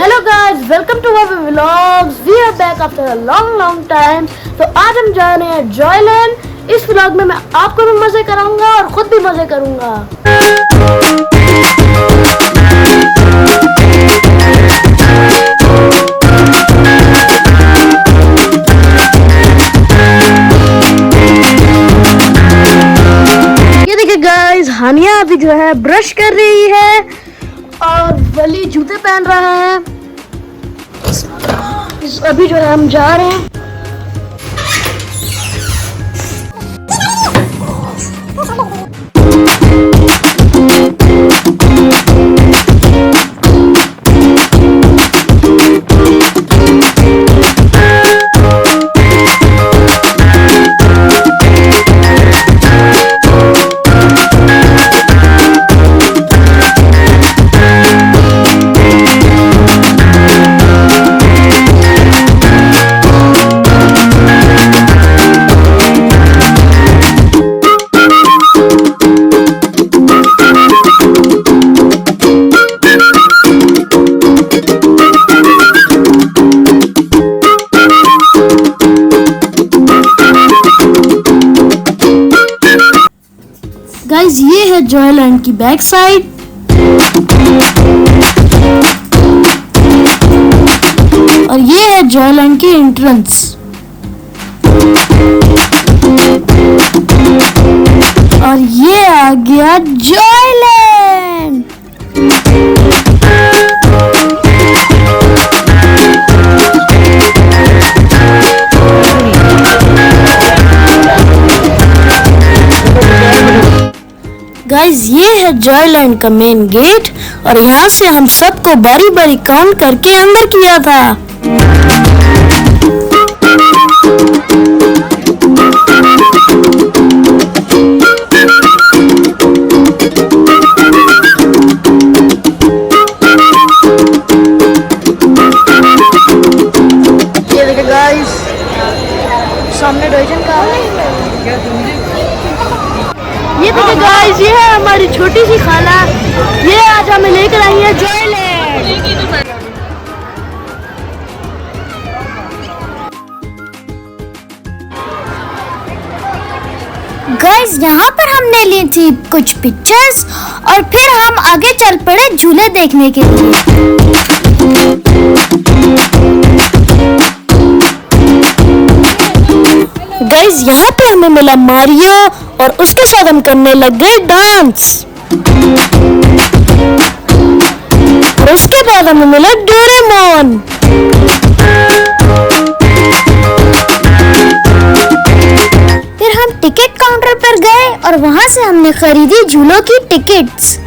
Hello guys, welcome to our vlogs. We are back after a long time. तो आज हम जा रहे हैं जॉयलैंड। इस व्लॉग में मैं आपको भी मजे कराऊंगा और खुद भी मजे करूंगा। ये देखिए गाइस, हानिया अभी जो है ब्रश कर रही है और वली जूते पहन रहा है। अभी जो है हम जा रहे हैं। गाइस, ये है जॉयलैंड की बैक साइड। और ये है जॉयलैंड की एंट्रेंस। और ये आ गया जॉयलैंड। गाइस, ये है जॉयलैंड का मेन गेट और यहाँ से हम सबको बारी बारी काउंट करके अंदर किया था। ये देखिए गाइस, सामने डोजन का। ये देखिए गाइस, ये है हमारी छोटी सी खाला। ये आज हमें लेकर आई है जॉयलैंड। गाइस, यहाँ पर हमने ली थी कुछ पिक्चर्स और फिर हम आगे चल पड़े झूले देखने के लिए। गाइस, यहाँ पे हमें मिला मारियो और उसके साथ हम करने लग गए डांस। और उसके बाद हमें मिला डोरेमोन। फिर हम टिकट काउंटर पर गए और वहाँ से हमने खरीदी झूलों की टिकट्स।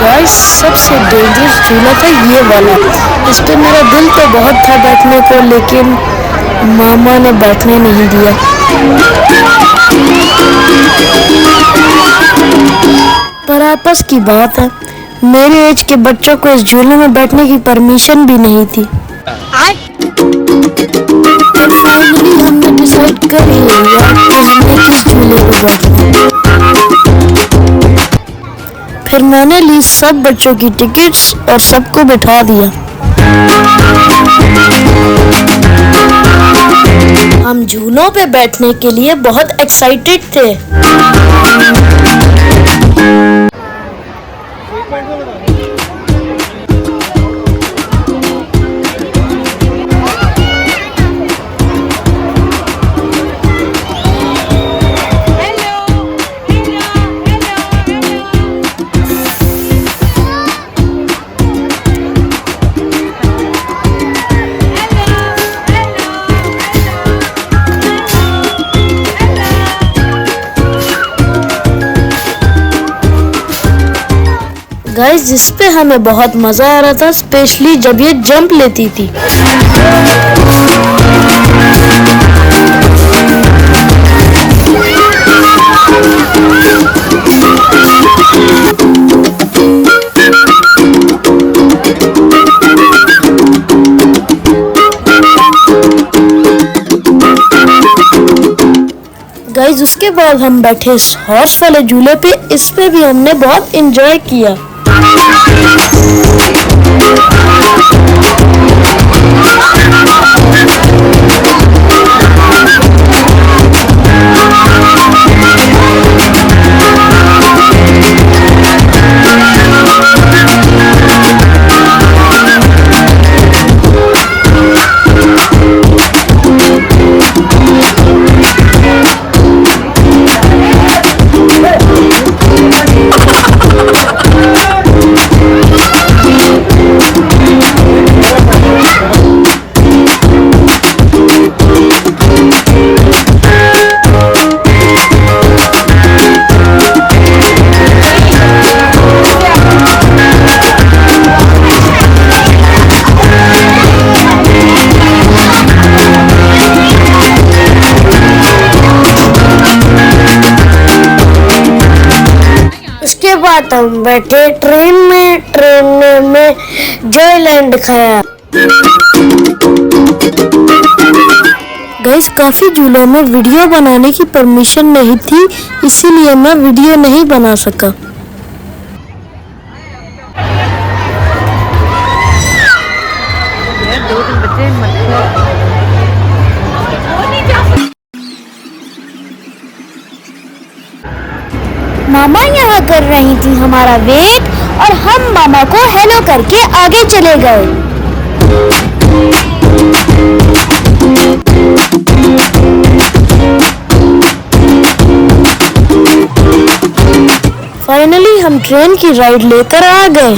गाइस, सबसे डेंजरस झूला था ये वाला। इस पे मेरा दिल तो बहुत था बैठने को, लेकिन मामा ने बैठने नहीं दिया। पर आपस की बात है, मेरे एज के बच्चों को इस झूले में बैठने की परमिशन भी नहीं थी। फाइनली हमने डिसाइड कर लिया कि हमें किस झूले पे बैठना। फिर मैंने ली सब बच्चों की टिकट्स और सबको बिठा दिया। हम झूलों पे बैठने के लिए बहुत एक्साइटेड थे। गाइस, जिस पे हमें बहुत मजा आ रहा था, स्पेशली जब ये जंप लेती थी। गाइस, उसके इसके बाद हम बैठे इस हॉर्स वाले झूले पे, इस पे भी हमने बहुत एंजॉय किया। इसके बाद हम बैठे ट्रेन में जॉयलैंड खाया। गाइस काफी झूलों में वीडियो बनाने की परमिशन नहीं थी, इसीलिए मैं वीडियो नहीं बना सका। मामा यहाँ कर रही थी हमारा वेट और हम मामा को हेलो करके आगे चले गए। फाइनली हम ट्रेन की राइड लेकर आ गए।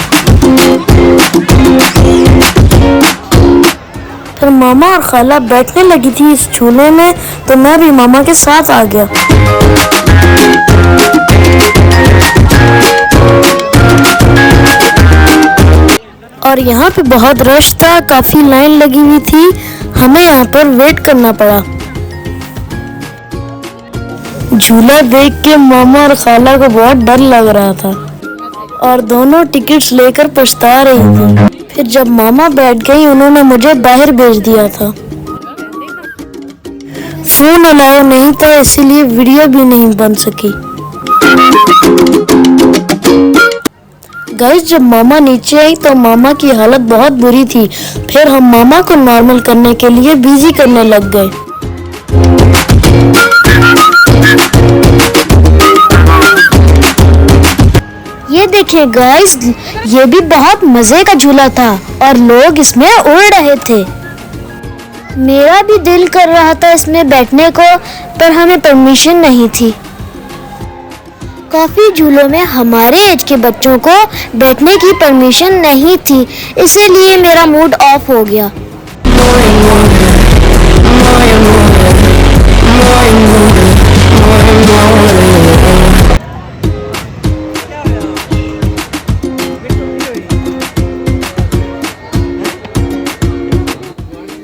फिर मामा और खाला बैठने लगी थी इस झूले में, तो मैं भी मामा के साथ आ गया। और यहाँ पे बहुत रश था, काफी लाइन लगी हुई थी, हमें यहाँ पर वेट करना पड़ा। झूला देख के मामा और खाला को बहुत डर लग रहा था और दोनों टिकट्स लेकर पछता रही थी। फिर जब मामा बैठ गई, उन्होंने मुझे बाहर भेज दिया था। फोन अलाउ नहीं था, इसीलिए वीडियो भी नहीं बन सकी। गाइस जब मामा नीचे आई तो मामा की हालत बहुत बुरी थी। फिर हम मामा को नॉर्मल करने के लिए बिजी करने लग गए। ये देखिए गाइस, ये भी बहुत मजे का झूला था और लोग इसमें उड़ रहे थे। मेरा भी दिल कर रहा था इसमें बैठने को, पर हमें परमिशन नहीं थी। काफी झूलों में हमारे एज के बच्चों को बैठने की परमिशन नहीं थी, इसीलिए मेरा मूड ऑफ हो गया।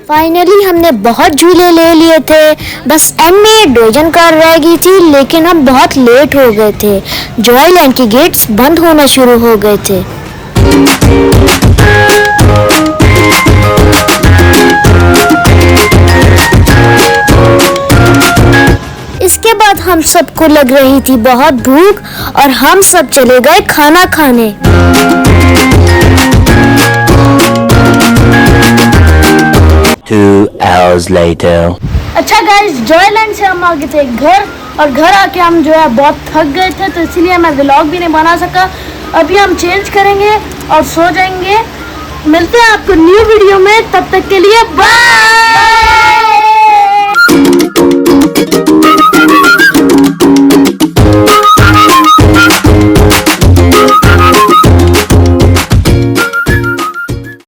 फाइनली हमने बहुत झूले ले लिए थे, बस एंड में डोजन कार रह गई थी, लेकिन हम बहुत लेट हो गए थे। जॉयलैंड के गेट्स बंद होना शुरू हो गए थे। इसके बाद हम सबको लग रही थी बहुत भूख और हम सब चले गए खाना खाने। 2 hours later. अच्छा गाइस, जॉयलैंड से हम आ गए थे घर, और घर आके हम जो है बहुत थक गए थे, तो इसीलिए मैं व्लॉग भी नहीं बना सका। अभी हम चेंज करेंगे और सो जाएंगे। मिलते हैं आपको न्यू वीडियो में, तब तक के लिए बाय।